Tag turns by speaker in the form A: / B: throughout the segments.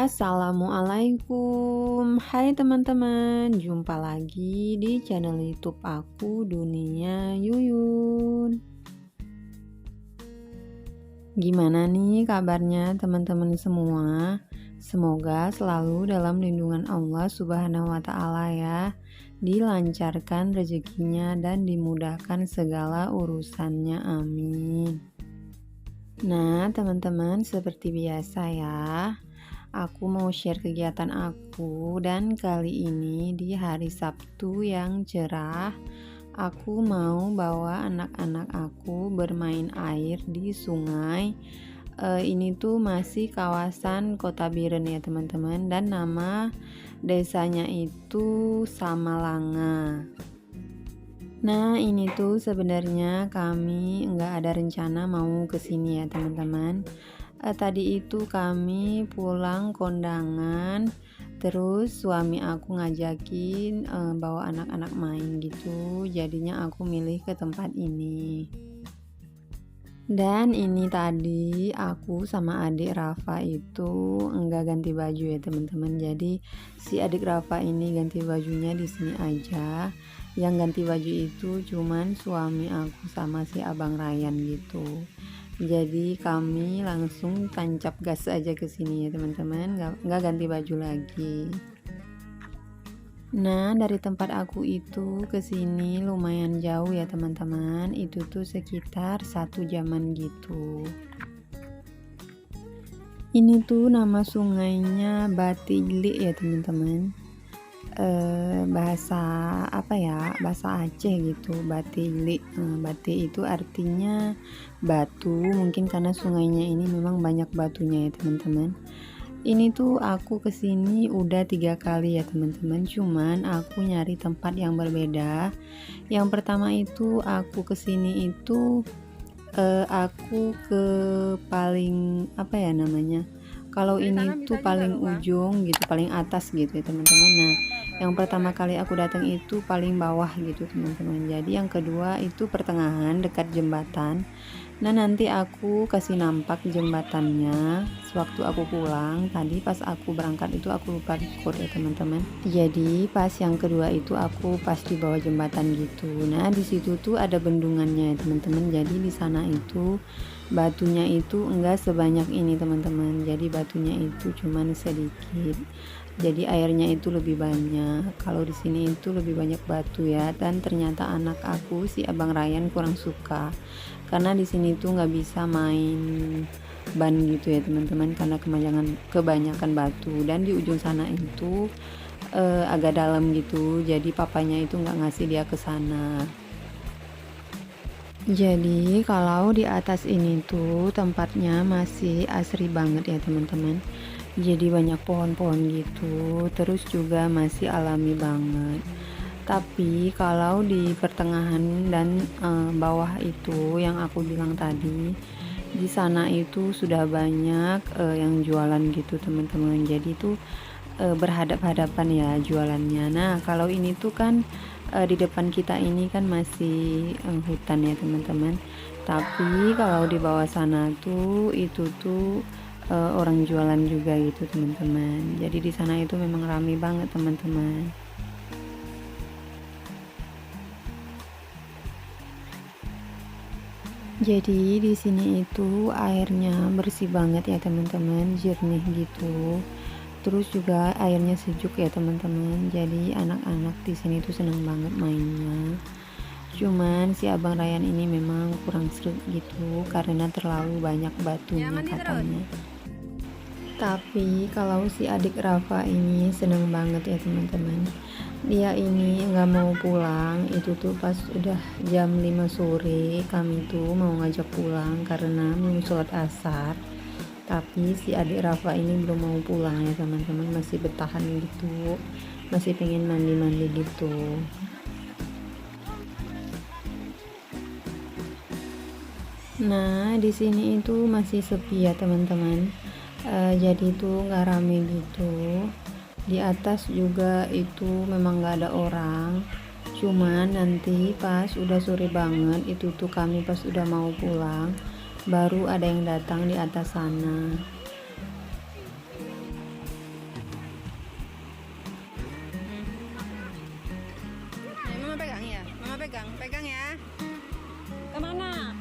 A: Assalamualaikum, hai teman-teman, jumpa lagi di channel YouTube aku Dunia Yuyun. Gimana nih kabarnya teman-teman semua? Semoga selalu dalam lindungan Allah Subhanahu wa Ta'ala ya, dilancarkan rezekinya dan dimudahkan segala urusannya, amin. Nah, teman-teman, seperti biasa ya, aku mau share kegiatan aku, dan kali ini di hari Sabtu yang cerah, aku mau bawa anak-anak aku bermain air di sungai. Ini tuh masih kawasan Kota Biren ya teman-teman, dan nama desanya itu Samalanga. Nah, ini tuh sebenarnya kami nggak ada rencana mau kesini ya teman-teman. Tadi itu kami pulang kondangan, terus suami aku ngajakin bawa anak-anak main gitu, jadinya aku milih ke tempat ini. Dan ini tadi aku sama adik Rafa itu enggak ganti baju ya teman-teman. Jadi si adik Rafa ini ganti bajunya di sini aja. Yang ganti baju itu cuman suami aku sama si Abang Ryan gitu. Jadi kami langsung tancap gas aja ke sini ya teman-teman, nggak ganti baju lagi. Nah, dari tempat aku itu ke sini lumayan jauh ya teman-teman. Itu tuh sekitar 1 jaman gitu. Ini tuh nama sungainya Batigli ya teman-teman. Bahasa apa ya, bahasa Aceh gitu, Batigli. Bati itu artinya batu, mungkin karena sungainya ini memang banyak batunya ya teman-teman. Ini tuh aku kesini udah 3 kali ya teman-teman, cuman aku nyari tempat yang berbeda. Yang pertama itu aku kesini itu aku ke paling apa ya namanya, kalau ini tuh paling ujung gitu, paling atas gitu ya teman-teman. Nah, yang pertama kali aku datang itu paling bawah gitu teman-teman. Jadi yang kedua itu pertengahan dekat jembatan. Nah, nanti aku kasih nampak jembatannya sewaktu aku pulang. Tadi pas aku berangkat itu aku lupa record ya teman-teman. Jadi pas yang kedua itu aku pas di bawah jembatan gitu. Nah, di situ tuh ada bendungannya ya teman-teman. Jadi di sana itu batunya itu enggak sebanyak ini teman-teman. Jadi batunya itu cuman sedikit. Jadi airnya itu lebih banyak. Kalau di sini itu lebih banyak batu ya. Dan ternyata anak aku si Abang Ryan kurang suka, karena di sini tuh nggak bisa main ban gitu ya teman-teman, karena kebanyakan batu. Dan di ujung sana itu agak dalam gitu. Jadi papanya itu nggak ngasih dia ke sana. Jadi kalau di atas ini tuh tempatnya masih asri banget ya teman-teman. Jadi banyak pohon-pohon gitu, terus juga masih alami banget. Tapi kalau di pertengahan dan bawah itu yang aku bilang tadi, di sana itu sudah banyak yang jualan gitu teman-teman. Jadi itu berhadap-hadapan ya jualannya. Nah, kalau ini tuh kan di depan kita ini kan masih hutan ya teman-teman. Tapi kalau di bawah sana tuh itu tuh orang jualan juga gitu teman-teman. Jadi di sana itu memang ramai banget teman-teman. Jadi di sini itu airnya bersih banget ya teman-teman, jernih gitu. Terus juga airnya sejuk ya teman-teman. Jadi anak-anak di sini tuh seneng banget mainnya. Cuman si Abang Ryan ini memang kurang seru gitu karena terlalu banyak batunya katanya. Tapi kalau si adik Rafa ini seneng banget ya teman-teman. Dia ini nggak mau pulang. Itu tuh pas udah jam 5 sore kami tuh mau ngajak pulang karena mau sholat asar. Tapi si adik Rafa ini belum mau pulang ya teman-teman, masih bertahan gitu, masih pengen mandi-mandi gitu. Nah, di sini itu masih sepi ya teman-teman. Jadi itu nggak rame gitu. Di atas juga itu memang nggak ada orang. Cuman nanti pas udah sore banget itu tuh kami pas udah mau pulang, baru ada yang datang di atas sana.
B: pegang ya. Kemana?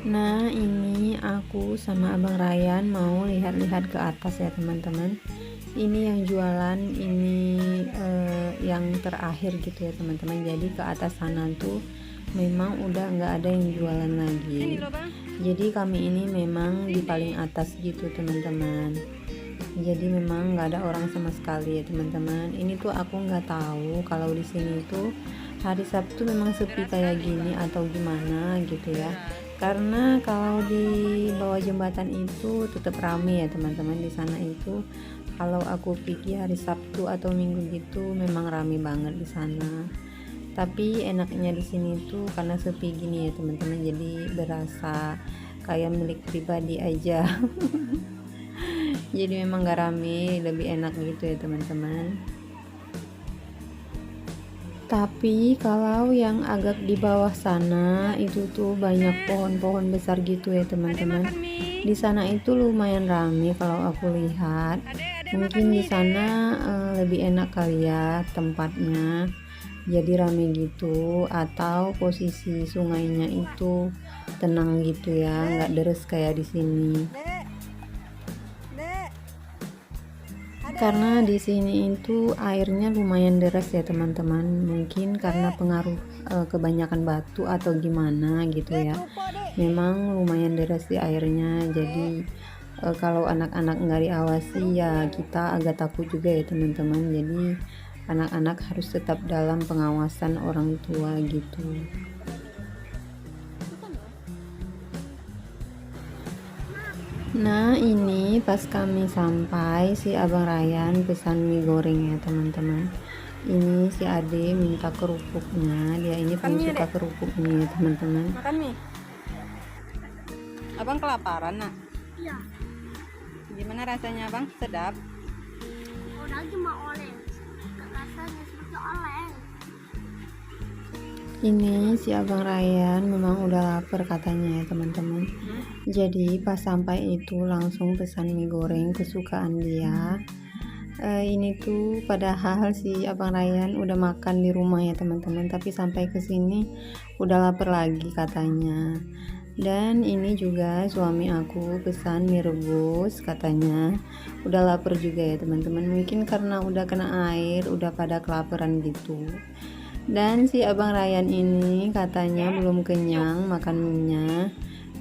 A: Nah, ini aku sama Abang Ryan mau lihat-lihat ke atas ya teman-teman. Ini yang jualan, ini yang terakhir gitu ya teman-teman. Jadi ke atas sana tuh memang udah nggak ada yang jualan lagi. Jadi kami ini memang di paling atas gitu teman-teman. Jadi memang nggak ada orang sama sekali ya teman-teman. Ini tuh aku nggak tahu kalau di sini tuh hari Sabtu memang sepi kayak gini atau gimana gitu ya. Karena kalau di bawah jembatan itu tetap rame ya teman-teman. Di sana itu kalau aku pikir hari Sabtu atau Minggu gitu memang rame banget di sana. Tapi enaknya di sini tuh karena sepi gini ya teman-teman, jadi berasa kayak milik pribadi aja. Jadi memang gak rame, lebih enak gitu ya teman-teman. Tapi kalau yang agak di bawah sana itu tuh banyak pohon-pohon besar gitu ya teman-teman. Di sana itu lumayan rame kalau aku lihat. Mungkin di sana lebih enak kali ya tempatnya. Jadi rame gitu, atau posisi sungainya itu tenang gitu ya, nggak deres kayak di sini. Karena di sini itu airnya lumayan deras ya teman-teman, mungkin karena pengaruh kebanyakan batu atau gimana gitu ya. Memang lumayan deras di airnya, jadi kalau anak-anak nggak diawasi ya kita agak takut juga ya teman-teman. Jadi anak-anak harus tetap dalam pengawasan orang tua gitu. Nah, ini pas kami sampai si Abang Ryan pesan mie goreng ya teman-teman. Ini si Ade minta kerupuknya, dia ini paling suka kerupuk ini ya teman-teman.
B: Makan mie. Abang kelaparan nak?
C: Iya.
B: Gimana rasanya Abang? Sedap?
C: Udah cuma oleng. Rasanya seperti oleng.
A: Ini si Abang Ryan memang udah lapar katanya ya teman-teman. Jadi pas sampai itu langsung pesan mie goreng kesukaan dia. Ini tuh padahal si Abang Ryan udah makan di rumah ya teman-teman, tapi sampai ke sini udah lapar lagi katanya. Dan ini juga suami aku pesan mie rebus katanya udah lapar juga ya teman-teman, mungkin karena udah kena air udah pada kelaparan gitu. Dan si Abang Ryan ini katanya belum kenyang makan mie-nya,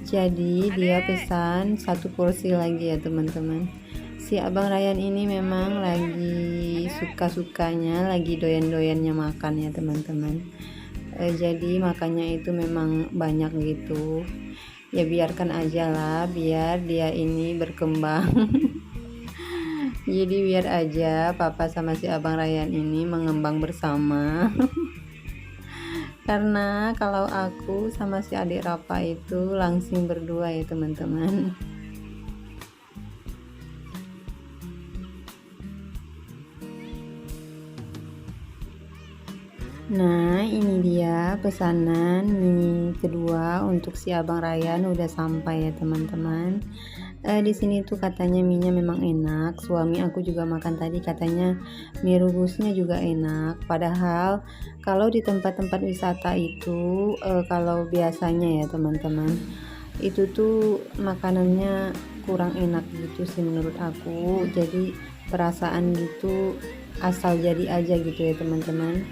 A: jadi dia pesan satu porsi lagi ya teman-teman. Si Abang Ryan ini memang lagi suka-sukanya, lagi doyan-doyannya makan ya teman-teman. Jadi makannya itu memang banyak gitu. Ya biarkan aja lah, biar dia ini berkembang. Jadi biar aja papa sama si Abang Ryan ini mengembang bersama. Karena kalau aku sama si adik Rafa itu langsing berdua ya teman-teman. Nah, ini dia pesanan mie kedua untuk si Abang Ryan udah sampai ya teman-teman. Di sini tuh katanya mie-nya memang enak. Suami aku juga makan tadi katanya mie rebusnya juga enak. Padahal kalau di tempat-tempat wisata itu kalau biasanya ya teman-teman, itu tuh makanannya kurang enak gitu sih menurut aku. Jadi perasaan gitu asal jadi aja gitu ya teman-teman.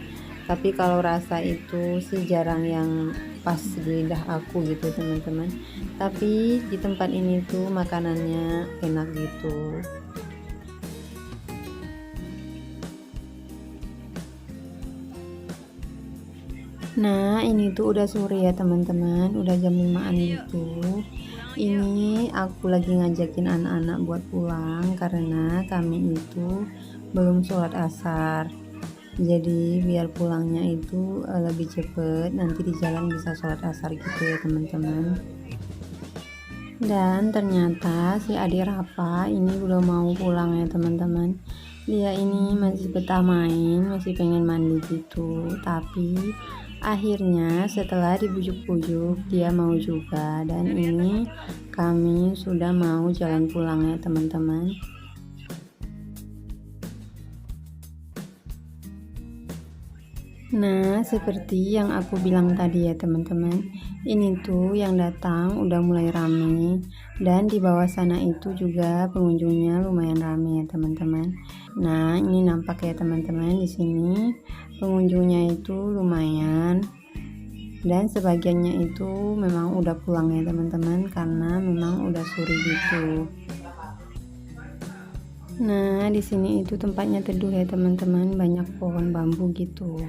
A: Tapi kalau rasa itu sih jarang yang pas di lidah aku gitu teman-teman. Tapi di tempat ini tuh makanannya enak gitu. Nah, ini tuh udah sore ya teman-teman, udah jam 5-an gitu. Ini aku lagi ngajakin anak-anak buat pulang karena kami itu belum sholat asar. Jadi biar pulangnya itu lebih cepet, nanti di jalan bisa sholat asar gitu ya teman-teman. Dan ternyata si adik Rafa ini udah mau pulang ya teman-teman. Dia ini masih betah main, masih pengen mandi gitu. Tapi akhirnya setelah dibujuk-bujuk dia mau juga. Dan ini kami sudah mau jalan pulang ya teman-teman. Nah, seperti yang aku bilang tadi ya teman-teman, ini tuh yang datang udah mulai rame, dan di bawah sana itu juga pengunjungnya lumayan rame ya teman-teman. Nah, ini nampak ya teman-teman, di sini pengunjungnya itu lumayan, dan sebagiannya itu memang udah pulang ya teman-teman, karena memang udah sore gitu. Nah, di sini itu tempatnya teduh ya teman-teman, banyak pohon bambu gitu.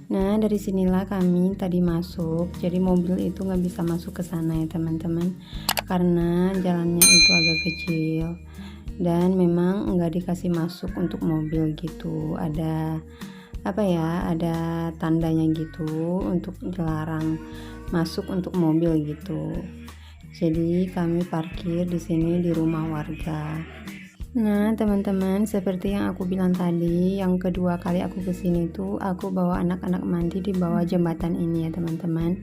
A: Nah, dari sinilah kami tadi masuk, jadi mobil itu nggak bisa masuk ke sana ya teman-teman, karena jalannya itu agak kecil, dan memang nggak dikasih masuk untuk mobil gitu. Ada apa ya, ada tandanya gitu untuk dilarang masuk untuk mobil gitu. Jadi kami parkir di sini di rumah warga. Nah teman-teman, seperti yang aku bilang tadi, yang kedua kali aku kesini tuh aku bawa anak-anak mandi di bawah jembatan ini ya teman-teman.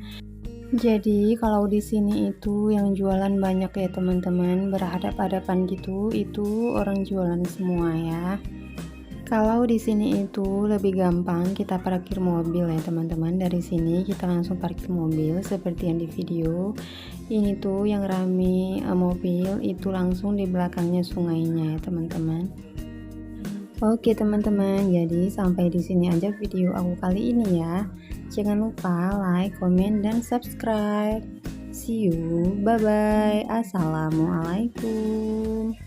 A: Jadi kalau di sini itu yang jualan banyak ya teman-teman, berhadap-hadapan gitu, itu orang jualan semua ya. Kalau di sini itu lebih gampang kita parkir mobil ya teman-teman. Dari sini kita langsung parkir mobil seperti yang di video. Ini tuh yang rame mobil itu langsung di belakangnya sungainya ya teman-teman. Oke teman-teman, jadi sampai di sini aja video aku kali ini ya. Jangan lupa like, comment, dan subscribe. See you, bye bye. Assalamualaikum.